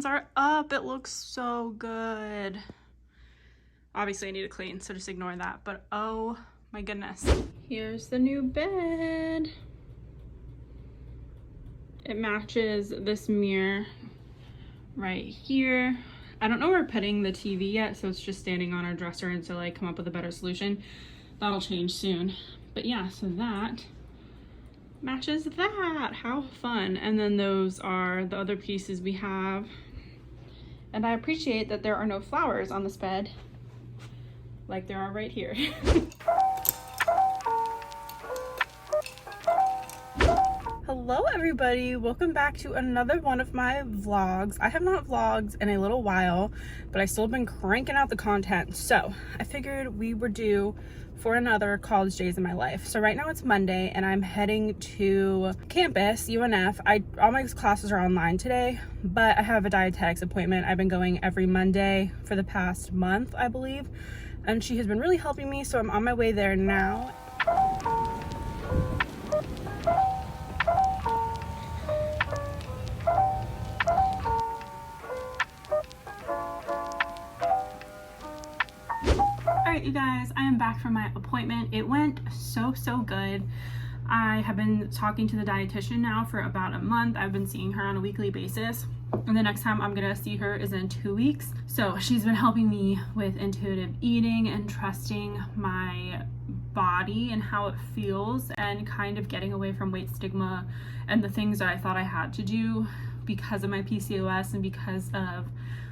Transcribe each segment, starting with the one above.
curtains are up. It looks so good. Obviously I need to clean, so just ignore that, but oh my goodness. Here's the new bed. It matches this mirror right here. I don't know where we're putting the TV yet, so it's just standing on our dresser until I come up with a better solution. That'll change soon. But yeah, so that matches that. How fun. And then those are the other pieces we have. And I appreciate that there are no flowers on this bed like there are right here. Hello everybody, welcome back to another one of my vlogs. I have not vlogged in a little while, but I still have been cranking out the content. So I figured we were due for another college days in my life. So right now it's Monday and I'm heading to campus, UNF. All my classes are online today, but I have a dietetics appointment. I've been going every Monday for the past month, I believe. And she has been really helping me, so I'm on my way there now. Alright you guys, I am back from my appointment. It went so good. I have been talking to the dietitian now for about a month. I've been seeing her on a weekly basis. And the next time I'm gonna see her is in 2 weeks. So she's been helping me with intuitive eating and trusting my body and how it feels, and kind of getting away from weight stigma and the things that I thought I had to do because of my PCOS and because of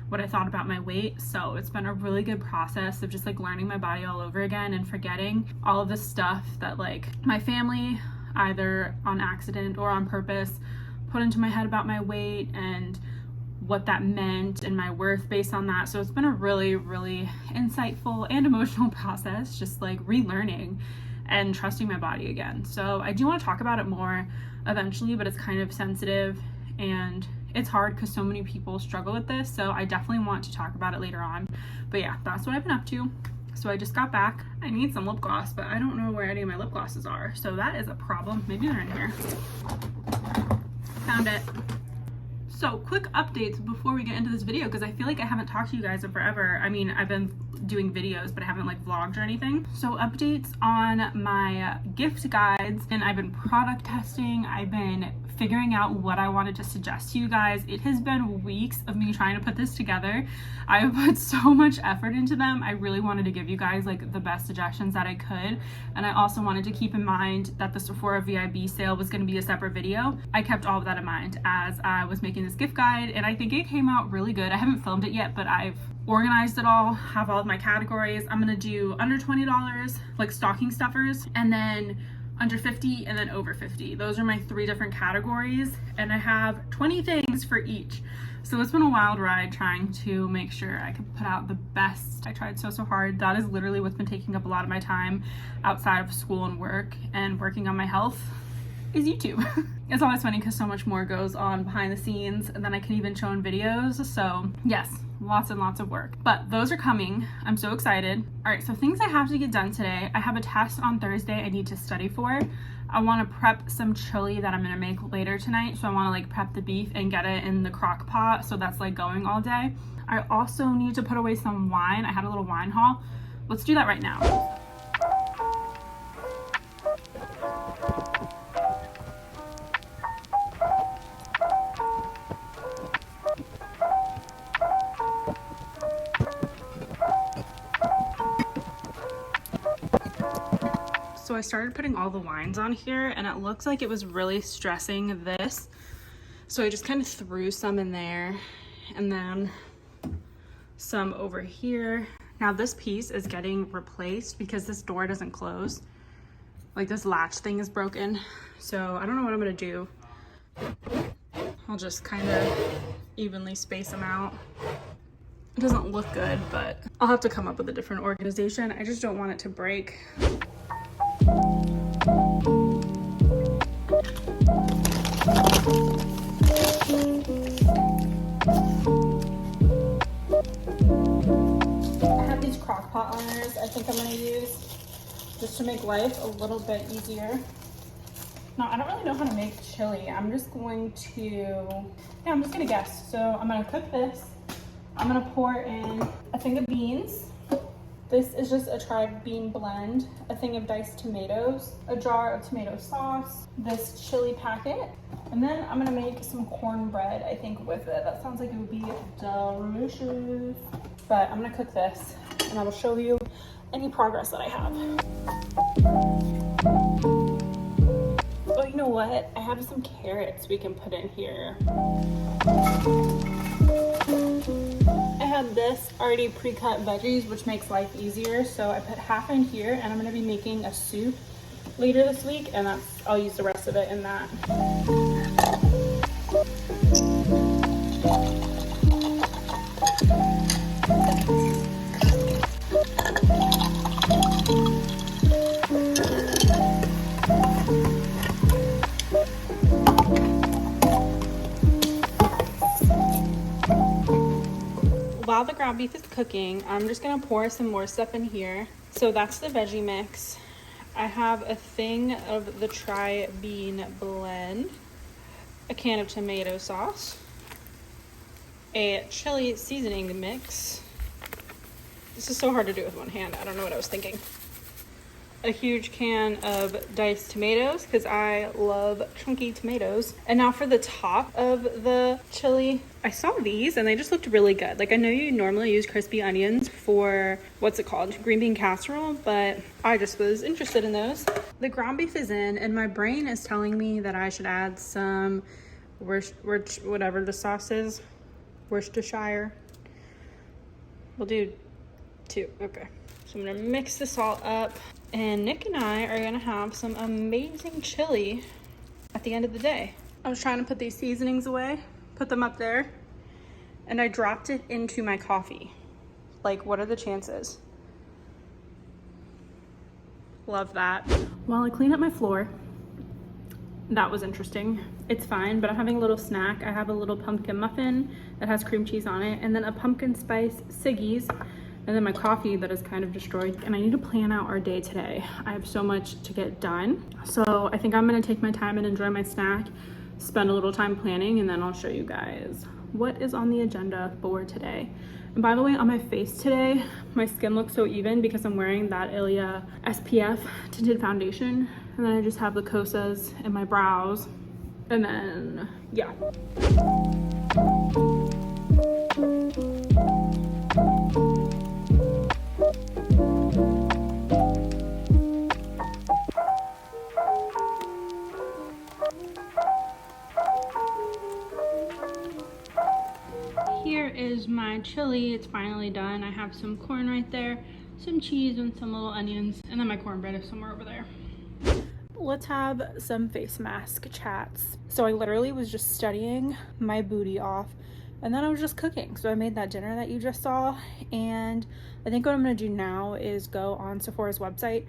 what I thought about my weight. So it's been a really good process of just like learning my body all over again and forgetting all of the stuff that like my family, either on accident or on purpose, put into my head about my weight and what that meant and my worth based on that. So it's been a really insightful and emotional process, just like relearning and trusting my body again. So I do want to talk about it more eventually, but it's kind of sensitive and it's hard because so many people struggle with this. So I definitely want to talk about it later on. But yeah, that's what I've been up to. So I just got back. I need some lip gloss, but I don't know where any of my lip glosses are. So that is a problem. Maybe they're in here. Found it. So quick updates before we get into this video, because I feel like I haven't talked to you guys in forever. I mean, I've been doing videos, but I haven't like vlogged or anything. So updates on my gift guides, and I've been product testing. I've been figuring out what I wanted to suggest to you guys. It has been weeks of me trying to put this together. I have put so much effort into them. I really wanted to give you guys like the best suggestions that I could. And I also wanted to keep in mind that the Sephora VIB sale was going to be a separate video. I kept all of that in mind as I was making this gift guide, and I think it came out really good. I haven't filmed it yet, but I've organized it all, have all of my categories. I'm gonna do under $20 like stocking stuffers, and then under 50, and then over 50. Those are my 3 different categories, and I have 20 things for each. So it's been a wild ride trying to make sure I could put out the best. I tried so hard. That is literally what's been taking up a lot of my time outside of school and work, and working on my health is YouTube. It's always funny because so much more goes on behind the scenes than I can even show in videos. So yes, lots and lots of work, but those are coming. I'm so excited. All right, so things I have to get done today. I have a test on Thursday I need to study for. I want to prep some chili that I'm gonna make later tonight. So I want to like prep the beef and get it in the crock pot, so that's like going all day. I also need to put away some wine. I had a little wine haul. Let's do that right now. So I started putting all the wines on here, and it looks like it was really stressing this. So I just kind of threw some in there, and then some over here. Now this piece is getting replaced because this door doesn't close. Like this latch thing is broken. So I don't know what I'm gonna do. I'll just kind of evenly space them out. It doesn't look good, but I'll have to come up with a different organization. I just don't want it to break. I have these crock pot liners I think I'm going to use just to make life a little bit easier. Now, I don't really know how to make chili. I'm just going to, yeah, I'm just gonna guess. So I'm gonna cook this. I'm gonna pour in a thing of beans. This is just a tried bean blend, a thing of diced tomatoes, a jar of tomato sauce, this chili packet, and then I'm gonna make some cornbread, I think, with it. That sounds like it would be delicious. But I'm gonna cook this and I will show you any progress that I have. Oh, you know what? I have some carrots we can put in here. I had this already pre-cut veggies, which makes life easier. So I put half in here, and I'm gonna be making a soup later this week, and I'll use the rest of it in that. While the ground beef is cooking, I'm just gonna pour some more stuff in here. So that's the veggie mix. I have a thing of the tri-bean blend, a can of tomato sauce, a chili seasoning mix. This is so hard to do with one hand. I don't know what I was thinking. A huge can of diced tomatoes because I love chunky tomatoes. And now for the top of the chili, I saw these and they just looked really good. Like, I know you normally use crispy onions for, what's it called? Green bean casserole, but I just was interested in those. The ground beef is in and my brain is telling me that I should add some whatever the sauce is, Worcestershire. We'll do 2, okay. So I'm gonna mix this all up. And Nick and I are gonna have some amazing chili at the end of the day. I was trying to put these seasonings away, put them up there, and I dropped it into my coffee. Like, what are the chances? Love that. While I clean up my floor, that was interesting. It's fine, but I'm having a little snack. I have a little pumpkin muffin that has cream cheese on it, and then a pumpkin spice Siggy's, and then my coffee that is kind of destroyed. And I need to plan out our day today. I have so much to get done. So I think I'm gonna take my time and enjoy my snack, spend a little time planning, and then I'll show you guys what is on the agenda for today. And by the way, on my face today, my skin looks so even because I'm wearing that Ilia SPF tinted foundation. And then I just have the Kosas in my brows. And then, yeah. Here is my chili. It's finally done. I have some corn right there, some cheese and some little onions, and then my cornbread is somewhere over there. Let's have some face mask chats. So I literally was just studying my booty off, and then I was just cooking. So I made that dinner that you just saw, and I think what I'm gonna do now is go on Sephora's website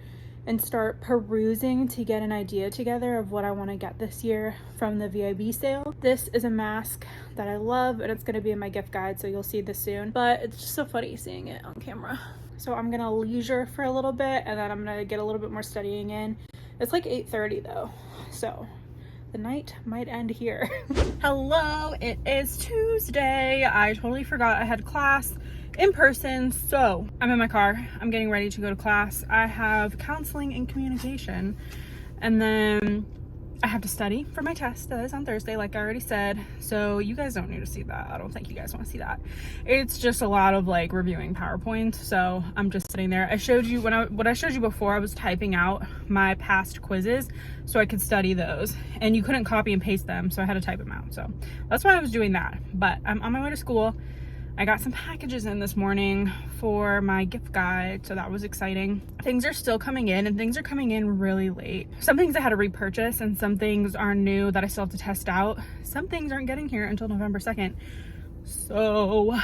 and start perusing to get an idea together of what I want to get this year from the VIB sale. This is a mask that I love, and it's going to be in my gift guide, so you'll see this soon, but it's just so funny seeing it on camera. So I'm gonna leisure for a little bit, and then I'm gonna get a little bit more studying in. It's like 8:30 though, so the night might end here. Hello, it is Tuesday. I totally forgot I had class in person, so I'm in my car. I'm getting ready to go to class. I have counseling and communication, and then I have to study for my test that is on Thursday, like I already said. So you guys don't need to see that. I don't think you guys want to see that. It's just a lot of like reviewing PowerPoint, so I'm just sitting there. I showed you what I showed you before. I was typing out my past quizzes so I could study those, and you couldn't copy and paste them, so I had to type them out. So that's why I was doing that. But I'm on my way to school. I got some packages in this morning for my gift guide, so that was exciting. Things are still coming in, and things are coming in really late. Some things I had to repurchase, and some things are new that I still have to test out. Some things aren't getting here until November 2nd. So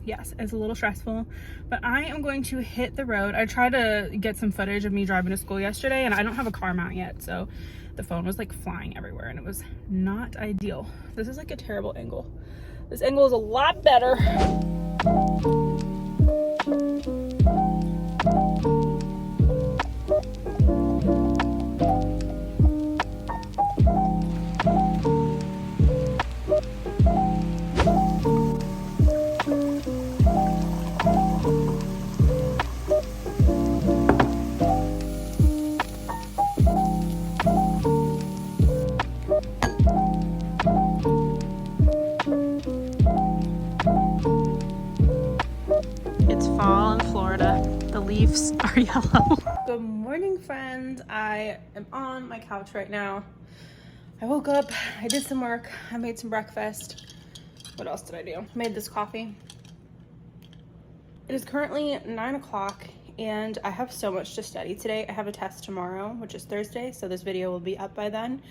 yes, it's a little stressful, but I am going to hit the road. I tried to get some footage of me driving to school yesterday, and I don't have a car mount yet, so the phone was like flying everywhere, and it was not ideal. This is like a terrible angle. This angle is a lot better. yellow. Good morning, friends. I am on my couch right now. I woke up, I did some work, I made some breakfast. What else did I do? Made this coffee. It is currently 9 o'clock and I have so much to study today. I have a test tomorrow, which is Thursday, so this video will be up by then.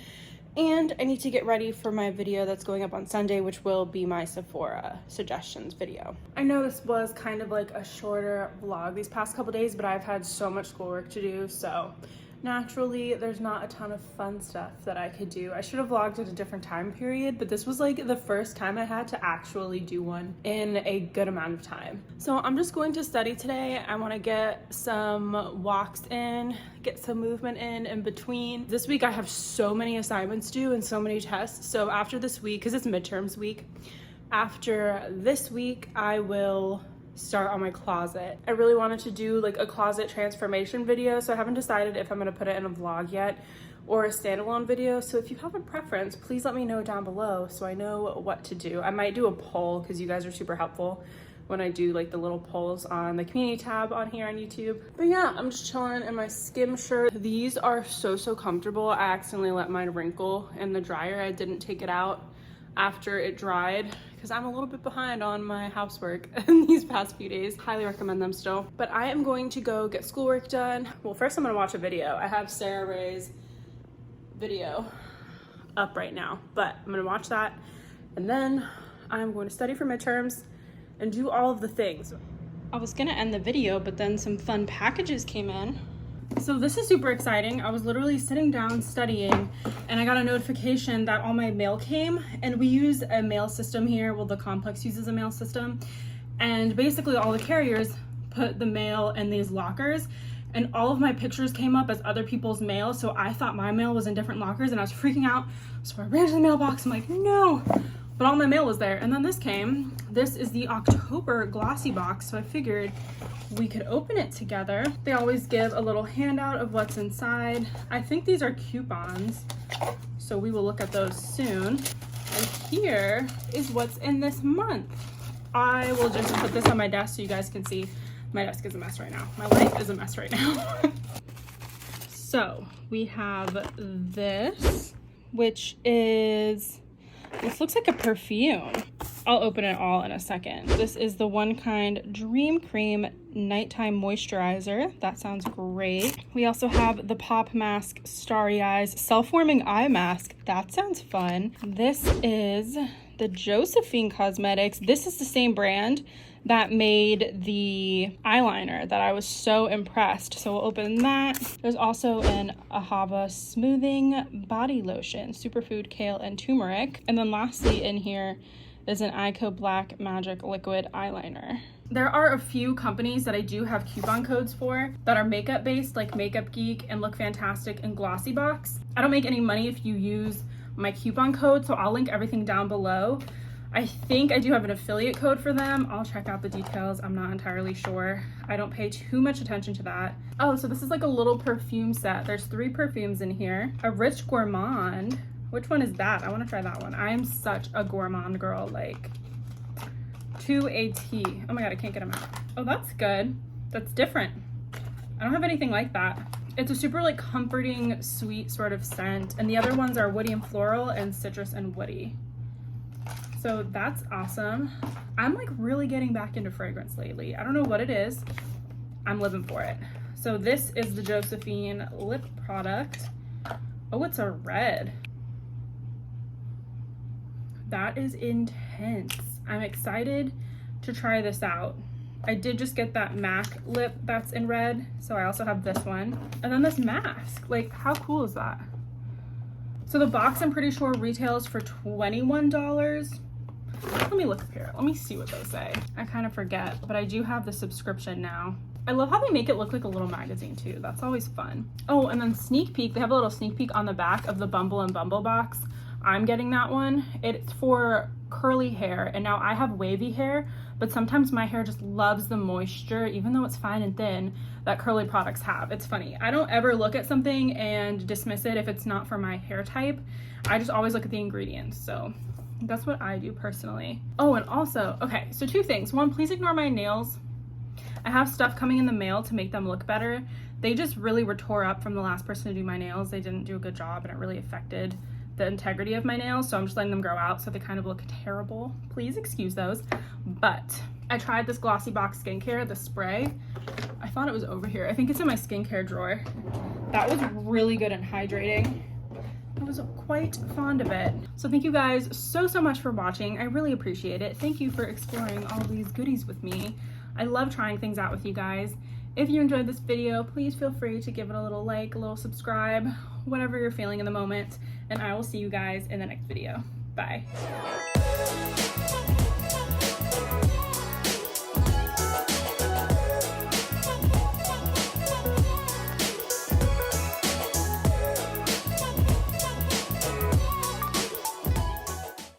And I need to get ready for my video that's going up on Sunday, which will be my Sephora suggestions video. I know this was kind of like a shorter vlog these past couple days, but I've had so much schoolwork to do, so naturally there's not a ton of fun stuff that I could do. I should have vlogged at a different time period, but this was like the first time I had to actually do one in a good amount of time. So I'm just going to study today. I want to get some walks in, get some movement in between. This week I have so many assignments due and so many tests. So after this week, because it's midterms week, after this week I will start on my closet. I really wanted to do like a closet transformation video, so I haven't decided if I'm going to put it in a vlog yet or a standalone video. So if you have a preference, please let me know down below so I know what to do. I might do a poll because you guys are super helpful when I do like the little polls on the community tab on here on YouTube. But yeah, I'm just chilling in my skim shirt. These are so comfortable. I accidentally let mine wrinkle in the dryer. I didn't take it out after it dried because I'm a little bit behind on my housework in these past few days. Highly recommend them still. But I am going to go get schoolwork done. Well, first I'm gonna watch a video. I have Sarah Ray's video up right now, but I'm gonna watch that and then I'm going to study for midterms and do all of the things. I was gonna end the video, but then some fun packages came in. So this is super exciting. I was literally sitting down studying and I got a notification that all my mail came, and we use a mail system here. Well, the complex uses a mail system, and basically all the carriers put the mail in these lockers, and all of my pictures came up as other people's mail. So I thought my mail was in different lockers and I was freaking out. So I ran to the mailbox. I'm like, no, but all my mail was there. And then this came. This is the October glossy box. So I figured we could open it together. They always give a little handout of what's inside. I think these are coupons, so we will look at those soon. And here is what's in this month. I will just put this on my desk so you guys can see. My desk is a mess right now. My life is a mess right now. So we have this, which is, this looks like a perfume. I'll open it all in a second. This is the ONEKIND Dream Cream Nighttime Moisturizer. That sounds great. We also have the POPMASK Starry Eyes Self-Warming Eye Mask. That sounds fun. This is the Josephine Cosmetics. This is the same brand that made the eyeliner that I was so impressed. So we'll open that. There's also an AHAVA Smoothing Body Lotion, Superfood, Kale, and Turmeric. And then lastly in here is an EYEKO Black Magic Liquid Eyeliner. There are a few companies that I do have coupon codes for that are makeup based, like Makeup Geek and Look Fantastic and Glossy Box. I don't make any money if you use my coupon code, so I'll link everything down below. I think I do have an affiliate code for them. I'll check out the details. I'm not entirely sure. I don't pay too much attention to that. Oh, so this is like a little perfume set. There's 3 perfumes in here. A Rich Gourmand. Which one is that? I want to try that one. I am such a gourmand girl, like to a T. Oh my god, I can't get them out. Oh, that's good. That's different. I don't have anything like that. It's a super like comforting, sweet sort of scent. And the other ones are woody and floral and citrus and woody. So that's awesome. I'm like really getting back into fragrance lately. I don't know what it is. I'm living for it. So this is the Josephine lip product. Oh, it's a red. That is intense. I'm excited to try this out. I did just get that MAC lip that's in red, so I also have this one. And then this mask, like how cool is that? So the box I'm pretty sure retails for $21. Let me look up here. Let me see what they say. I kind of forget, but I do have the subscription now. I love how they make it look like a little magazine too. That's always fun. Oh, and then sneak peek. They have a little sneak peek on the back of the Bumble and Bumble box. I'm getting that one. It's for curly hair, and now I have wavy hair, but sometimes my hair just loves the moisture, even though it's fine and thin, that curly products have. It's funny. I don't ever look at something and dismiss it if it's not for my hair type. I just always look at the ingredients. So that's what I do personally. Oh, and also, okay, so 2 things. 1, please ignore my nails. I have stuff coming in the mail to make them look better. They just really were tore up from the last person to do my nails. They didn't do a good job and it really affected the integrity of my nails, so I'm just letting them grow out so they kind of look terrible. Please excuse those. But I tried this Glossy Box skincare, the spray. I thought it was over here. I think it's in my skincare drawer. That was really good and hydrating. I was quite fond of it. So thank you guys so much for watching. I really appreciate it. Thank you for exploring all these goodies with me. I love trying things out with you guys. If you enjoyed this video, please feel free to give it a little like, a little subscribe, whatever you're feeling in the moment, and I will see you guys in the next video. Bye.